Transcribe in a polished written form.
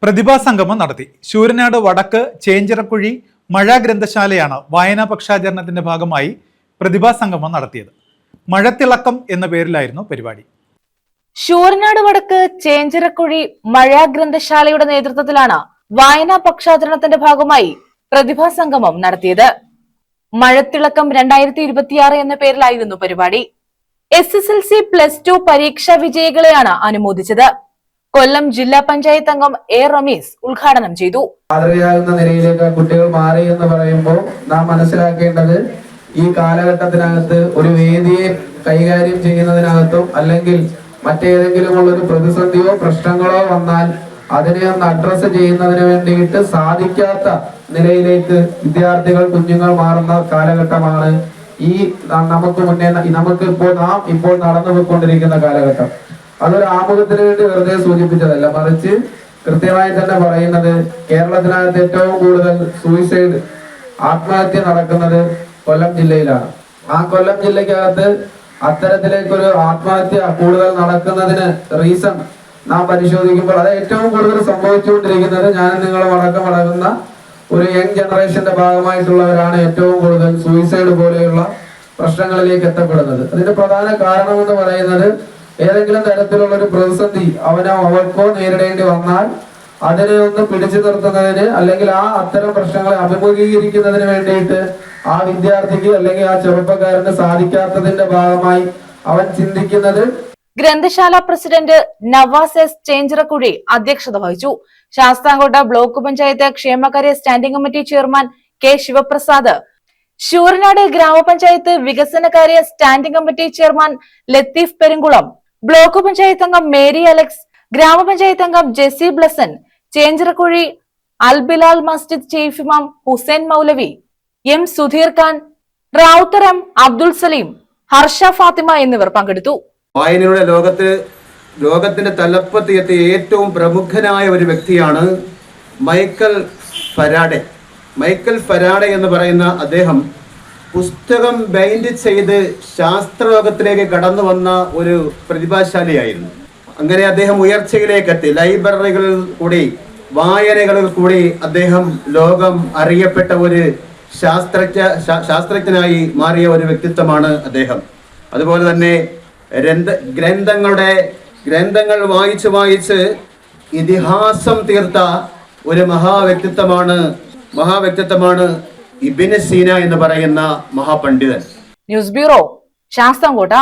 പ്രതിഭാ സംഗമം നടത്തി. ശൂരനാട് വടക്ക് ചേഞ്ചിറക്കുഴി മഴ ഗ്രന്ഥശാലയാണ് വായനാ പക്ഷാചരണത്തിന്റെ ഭാഗമായി പ്രതിഭാ സംഗമം നടത്തിയത്. മഴത്തിളക്കം എന്ന പേരിലായിരുന്നു പരിപാടി. ശൂരനാട് വടക്ക് ചേഞ്ചിറക്കുഴി മഴ ഗ്രന്ഥശാലയുടെ നേതൃത്വത്തിലാണ് വായനാ പക്ഷാചരണത്തിന്റെ ഭാഗമായി പ്രതിഭാ സംഗമം നടത്തിയത്. മഴത്തിളക്കം 2026 എന്ന പേരിലായിരുന്നു പരിപാടി. SSLC +2 പരീക്ഷാ വിജയികളെയാണ് അനുമോദിച്ചത്. കൊല്ലം ജില്ലാ പഞ്ചായത്ത് അംഗം A. റമീസ് ഉദ്ഘാടനം ചെയ്തു. മാതൃകയാകുന്ന നിലയിലേക്ക് കുട്ടികൾ മാറി എന്ന് പറയുമ്പോൾ നാം മനസ്സിലാക്കേണ്ടത് ഈ കാലഘട്ടത്തിനകത്ത് ഒരു വേദിയെ കൈകാര്യം ചെയ്യുന്നതിനകത്തും അല്ലെങ്കിൽ മറ്റേതെങ്കിലും ഉള്ളൊരു പ്രതിസന്ധിയോ പ്രശ്നങ്ങളോ വന്നാൽ അതിനെ ഒന്ന് അഡ്രസ് ചെയ്യുന്നതിന് വേണ്ടിയിട്ട് സാധിക്കാത്ത നിലയിലേക്ക് വിദ്യാർത്ഥികൾ കുഞ്ഞുങ്ങൾ മാറുന്ന കാലഘട്ടമാണ് ഈ നാം ഇപ്പോൾ നടന്നു പോയിക്കൊണ്ടിരിക്കുന്ന കാലഘട്ടം. അതൊരു ആമുഖത്തിന് വേണ്ടി വെറുതെ സൂചിപ്പിച്ചതല്ല, മറിച്ച് കൃത്യമായി തന്നെ പറയുന്നത് കേരളത്തിനകത്ത് ഏറ്റവും കൂടുതൽ സൂയിസൈഡ് ആത്മഹത്യ നടക്കുന്നത് കൊല്ലം ജില്ലയിലാണ്. ആ കൊല്ലം ജില്ലക്കകത്ത് അത്തരത്തിലേക്കൊരു ആത്മഹത്യ കൂടുതൽ നടക്കുന്നതിന് റീസൺ നാം പരിശോധിക്കുമ്പോൾ അത് ഏറ്റവും കൂടുതൽ സംഭവിച്ചുകൊണ്ടിരിക്കുന്നത് ഞാനും നിങ്ങളും അടക്കമടങ്ങുന്ന ഒരു യങ് ജനറേഷന്റെ ഭാഗമായിട്ടുള്ളവരാണ് ഏറ്റവും കൂടുതൽ സൂയിസൈഡ് പോലെയുള്ള പ്രശ്നങ്ങളിലേക്ക് എത്തപ്പെടുന്നത്. അതിന്റെ പ്രധാന കാരണം എന്ന് പറയുന്നത് ഏതെങ്കിലും തരത്തിലുള്ള ഒരു പ്രതിസന്ധി അവൾക്കോ നേരിടേണ്ടി വന്നാൽ അതിനെ ഒന്ന് പിടിച്ചു നിർത്തുന്നതിന് അല്ലെങ്കിൽ അത്തരം പ്രശ്നങ്ങളെ അഭിമുഖീകരിക്കുന്നതിന് വേണ്ടിയിട്ട് ആ വിദ്യാർത്ഥിക്ക് അല്ലെങ്കിൽ ആ ചെറുപ്പക്കാരന് സാധിക്കാത്തതിന്റെ ഭാഗമായി അവൻ ചിന്തിക്കുന്നത്. ഗ്രന്ഥശാല പ്രസിഡന്റ് നവാസ് S. ചേഞ്ചിറക്കുഴി അധ്യക്ഷത വഹിച്ചു. ശാസ്താംകോട്ട ബ്ലോക്ക് പഞ്ചായത്ത് ക്ഷേമകാര്യ standing committee chairman K. Sivaprasad, Sooranad ഗ്രാമപഞ്ചായത്ത് വികസനകാര്യ standing committee chairman Latheef Perumkulam, block panchayat അംഗം മേരി അലക്സ്, ഗ്രാമപഞ്ചായത്ത് അംഗം ജെസി ബ്ലസൻ, ചേഞ്ചിറക്കുഴി അൽബിലാൽ മസ്ജിദ് ചീഫ് ഇമാം ഹുസൈൻ മൗലവി, M. സുധീർ ഖാൻ, റാവുത്തർ M. അബ്ദുൾ സലീം, ഹർഷ ഫാത്തിമ എന്നിവർ പങ്കെടുത്തു. വായനയുടെ ലോകത്തിന്റെ തലപ്പത്ത് എത്തിയ ഏറ്റവും പ്രമുഖനായ ഒരു വ്യക്തിയാണ് മൈക്കൽ ഫരാഡെ. മൈക്കൽ ഫരാഡെ എന്ന് പറയുന്ന അദ്ദേഹം പുസ്തകം ബൈൻഡ് ചെയ്ത് ശാസ്ത്രലോകത്തിലേക്ക് കടന്നു വന്ന ഒരു പ്രതിഭാശാലിയായിരുന്നു. അങ്ങനെ അദ്ദേഹം ഉയർച്ചയിലേക്ക് എത്തി. ലൈബ്രറികളിൽ കൂടി വായനകളിൽ കൂടി അദ്ദേഹം ലോകം അറിയപ്പെട്ട ഒരു ശാസ്ത്രജ്ഞനായി മാറിയ ഒരു വ്യക്തിത്വമാണ് അദ്ദേഹം. അതുപോലെ തന്നെ ഗ്രന്ഥങ്ങൾ വായിച്ച് ഇതിഹാസം തീർത്ത ഒരു മഹാവ്യക്തിത്വമാണ് ഇബ്നു സീന എന്ന് പറയുന്ന മഹാപണ്ഡിതൻ. News bureau, Sasthamkotta.